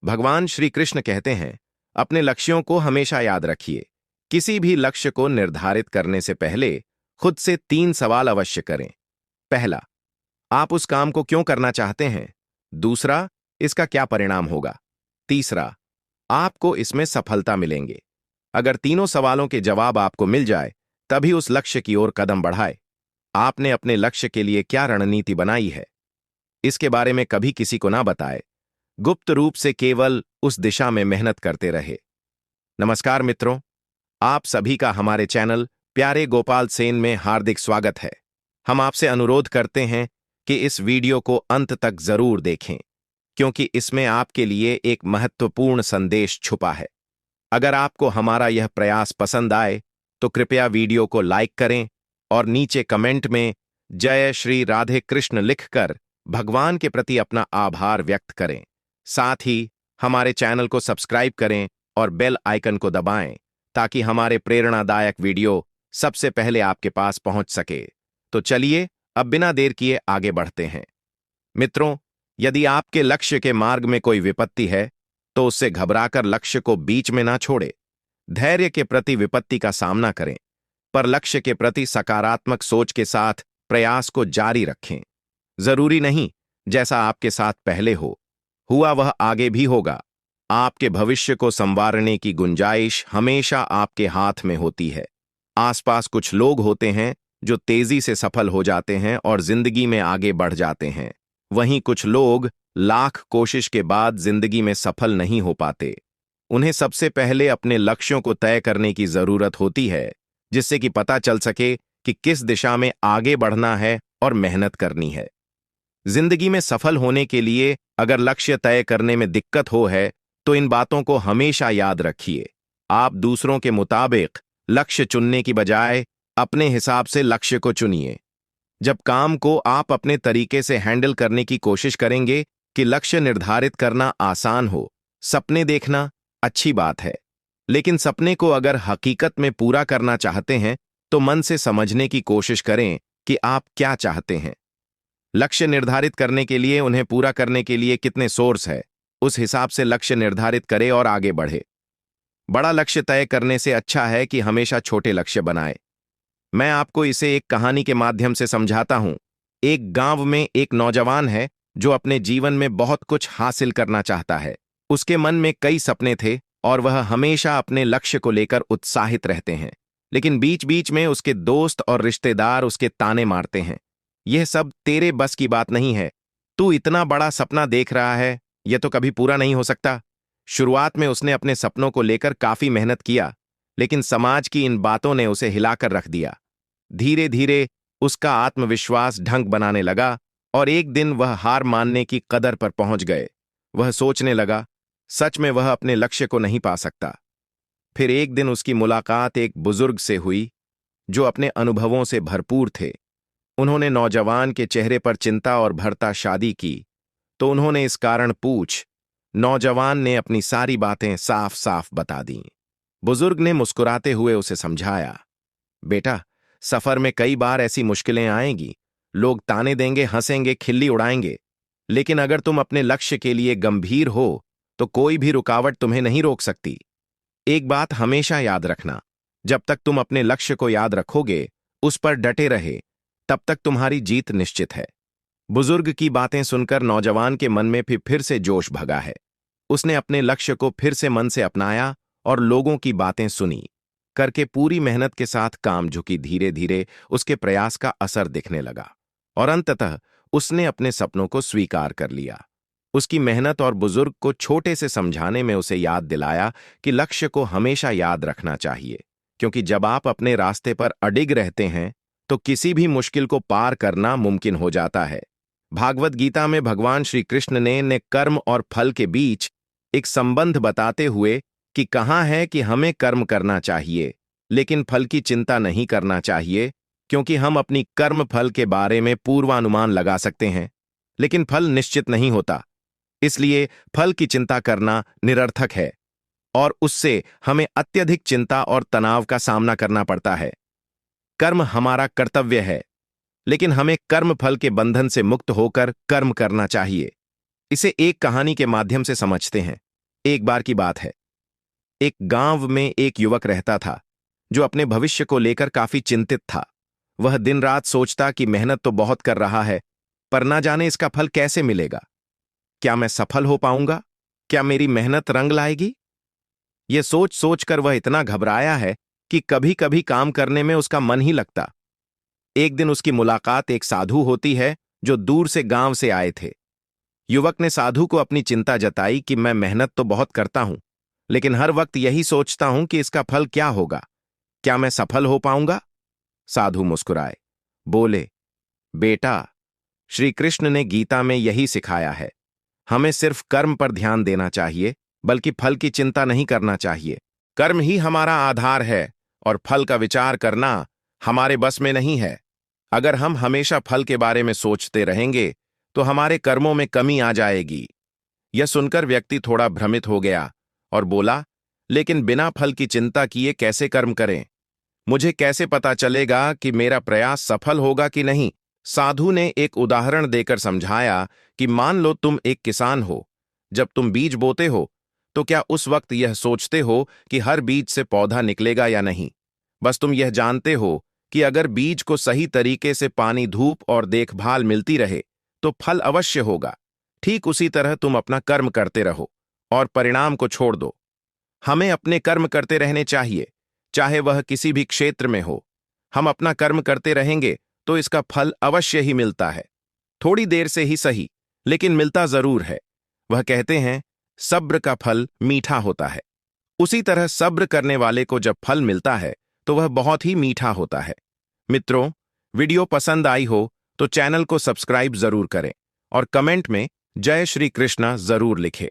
भगवान श्री कृष्ण कहते हैं, अपने लक्ष्यों को हमेशा याद रखिए। किसी भी लक्ष्य को निर्धारित करने से पहले खुद से 3 सवाल अवश्य करें। पहला, आप उस काम को क्यों करना चाहते हैं? दूसरा, इसका क्या परिणाम होगा? तीसरा, आपको इसमें सफलता मिलेंगे। अगर तीनों सवालों के जवाब आपको मिल जाए, तभी उस लक्ष्य की ओर कदम बढ़ाए। आपने अपने लक्ष्य के लिए क्या रणनीति बनाई है, इसके बारे में कभी किसी को ना बताए। गुप्त रूप से केवल उस दिशा में मेहनत करते रहे। नमस्कार मित्रों, आप सभी का हमारे चैनल प्यारे गोपाल सेन में हार्दिक स्वागत है। हम आपसे अनुरोध करते हैं कि इस वीडियो को अंत तक जरूर देखें, क्योंकि इसमें आपके लिए एक महत्वपूर्ण संदेश छुपा है। अगर आपको हमारा यह प्रयास पसंद आए, तो कृपया वीडियो को लाइक करें और नीचे कमेंट में जय श्री राधे कृष्ण लिखकर भगवान के प्रति अपना आभार व्यक्त करें। साथ ही हमारे चैनल को सब्सक्राइब करें और बेल आइकन को दबाएं, ताकि हमारे प्रेरणादायक वीडियो सबसे पहले आपके पास पहुंच सके। तो चलिए अब बिना देर किए आगे बढ़ते हैं। मित्रों, यदि आपके लक्ष्य के मार्ग में कोई विपत्ति है, तो उससे घबराकर लक्ष्य को बीच में ना छोड़े। धैर्य के प्रति विपत्ति का सामना करें, पर लक्ष्य के प्रति सकारात्मक सोच के साथ प्रयास को जारी रखें। जरूरी नहीं जैसा आपके साथ पहले हुआ वह आगे भी होगा। आपके भविष्य को संवारने की गुंजाइश हमेशा आपके हाथ में होती है। आसपास कुछ लोग होते हैं जो तेजी से सफल हो जाते हैं और जिंदगी में आगे बढ़ जाते हैं। वहीं कुछ लोग लाख कोशिश के बाद जिंदगी में सफल नहीं हो पाते। उन्हें सबसे पहले अपने लक्ष्यों को तय करने की जरूरत होती है, जिससे कि पता चल सके कि किस दिशा में आगे बढ़ना है और मेहनत करनी है। जिंदगी में सफल होने के लिए अगर लक्ष्य तय करने में दिक्कत है, तो इन बातों को हमेशा याद रखिए। आप दूसरों के मुताबिक लक्ष्य चुनने की बजाय अपने हिसाब से लक्ष्य को चुनिए। जब काम को आप अपने तरीके से हैंडल करने की कोशिश करेंगे कि लक्ष्य निर्धारित करना आसान हो। सपने देखना अच्छी बात है, लेकिन सपने को अगर हकीकत में पूरा करना चाहते हैं, तो मन से समझने की कोशिश करें कि आप क्या चाहते हैं। लक्ष्य निर्धारित करने के लिए उन्हें पूरा करने के लिए कितने सोर्स है, उस हिसाब से लक्ष्य निर्धारित करें और आगे बढ़े। बड़ा लक्ष्य तय करने से अच्छा है कि हमेशा छोटे लक्ष्य बनाए। मैं आपको इसे एक कहानी के माध्यम से समझाता हूं। एक गांव में एक नौजवान है जो अपने जीवन में बहुत कुछ हासिल करना चाहता है। उसके मन में कई सपने थे और वह हमेशा अपने लक्ष्य को लेकर उत्साहित रहते हैं, लेकिन बीच बीच में उसके दोस्त और रिश्तेदार उसके ताने मारते हैं। यह सब तेरे बस की बात नहीं है, तू इतना बड़ा सपना देख रहा है, यह तो कभी पूरा नहीं हो सकता। शुरुआत में उसने अपने सपनों को लेकर काफी मेहनत किया, लेकिन समाज की इन बातों ने उसे हिलाकर रख दिया। धीरे धीरे उसका आत्मविश्वास ढंग बनाने लगा और एक दिन वह हार मानने की कदर पर पहुंच गए। वह सोचने लगा, सच में वह अपने लक्ष्य को नहीं पा सकता। फिर एक दिन उसकी मुलाकात एक बुजुर्ग से हुई जो अपने अनुभवों से भरपूर थे। उन्होंने नौजवान के चेहरे पर चिंता और भरता शादी की, तो उन्होंने इस कारण पूछ। नौजवान ने अपनी सारी बातें साफ साफ बता दीं। बुजुर्ग ने मुस्कुराते हुए उसे समझाया, बेटा, सफर में कई बार ऐसी मुश्किलें आएंगी। लोग ताने देंगे, हंसेंगे, खिल्ली उड़ाएंगे, लेकिन अगर तुम अपने लक्ष्य के लिए गंभीर हो, तो कोई भी रुकावट तुम्हें नहीं रोक सकती। एक बात हमेशा याद रखना, जब तक तुम अपने लक्ष्य को याद रखोगे, उस पर डटे रहे, तब तक तुम्हारी जीत निश्चित है। बुजुर्ग की बातें सुनकर नौजवान के मन में फिर से जोश भगा है। उसने अपने लक्ष्य को फिर से मन से अपनाया और लोगों की बातें सुनी करके पूरी मेहनत के साथ काम झुकी। धीरे धीरे उसके प्रयास का असर दिखने लगा और अंततः उसने अपने सपनों को स्वीकार कर लिया। उसकी मेहनत और बुजुर्ग को छोटे से समझाने में उसे याद दिलाया कि लक्ष्य को हमेशा याद रखना चाहिए, क्योंकि जब आप अपने रास्ते पर अडिग रहते हैं, तो किसी भी मुश्किल को पार करना मुमकिन हो जाता है। भागवत गीता में भगवान श्री कृष्ण ने कर्म और फल के बीच एक संबंध बताते हुए कि कहा है कि हमें कर्म करना चाहिए, लेकिन फल की चिंता नहीं करना चाहिए, क्योंकि हम अपनी कर्म फल के बारे में पूर्वानुमान लगा सकते हैं, लेकिन फल निश्चित नहीं होता। इसलिए फल की चिंता करना निरर्थक है और उससे हमें अत्यधिक चिंता और तनाव का सामना करना पड़ता है। कर्म हमारा कर्तव्य है, लेकिन हमें कर्म फल के बंधन से मुक्त होकर कर्म करना चाहिए। इसे एक कहानी के माध्यम से समझते हैं। एक बार की बात है। एक गांव में एक युवक रहता था जो अपने भविष्य को लेकर काफी चिंतित था। वह दिन रात सोचता कि मेहनत तो बहुत कर रहा है, पर ना जाने इसका फल कैसे मिलेगा। क्या मैं सफल हो पाऊंगा? क्या मेरी मेहनत रंग लाएगी? यह सोच सोचकर वह इतना घबराया है कि कभी कभी काम करने में उसका मन ही लगता। एक दिन उसकी मुलाकात एक साधु होती है जो दूर से गांव से आए थे। युवक ने साधु को अपनी चिंता जताई कि मैं मेहनत तो बहुत करता हूं, लेकिन हर वक्त यही सोचता हूं कि इसका फल क्या होगा। क्या मैं सफल हो पाऊंगा? साधु मुस्कुराए, बोले, बेटा, श्री कृष्ण ने गीता में यही सिखाया है। हमें सिर्फ कर्म पर ध्यान देना चाहिए, बल्कि फल की चिंता नहीं करना चाहिए। कर्म ही हमारा आधार है और फल का विचार करना हमारे बस में नहीं है। अगर हम हमेशा फल के बारे में सोचते रहेंगे तो हमारे कर्मों में कमी आ जाएगी। यह सुनकर व्यक्ति थोड़ा भ्रमित हो गया और बोला, लेकिन बिना फल की चिंता किए कैसे कर्म करें? मुझे कैसे पता चलेगा कि मेरा प्रयास सफल होगा कि नहीं? साधु ने एक उदाहरण देकर समझाया कि मान लो तुम एक किसान हो। जब तुम बीज बोते हो तो क्या उस वक्त यह सोचते हो कि हर बीज से पौधा निकलेगा या नहीं? बस तुम यह जानते हो कि अगर बीज को सही तरीके से पानी, धूप और देखभाल मिलती रहे तो फल अवश्य होगा। ठीक उसी तरह तुम अपना कर्म करते रहो और परिणाम को छोड़ दो। हमें अपने कर्म करते रहने चाहिए, चाहे वह किसी भी क्षेत्र में हो। हम अपना कर्म करते रहेंगे तो इसका फल अवश्य ही मिलता है। थोड़ी देर से ही सही, लेकिन मिलता जरूर है। वह कहते हैं, सब्र का फल मीठा होता है। उसी तरह सब्र करने वाले को जब फल मिलता है तो वह बहुत ही मीठा होता है। मित्रों, वीडियो पसंद आई हो तो चैनल को सब्सक्राइब जरूर करें और कमेंट में जय श्री कृष्णा जरूर लिखें।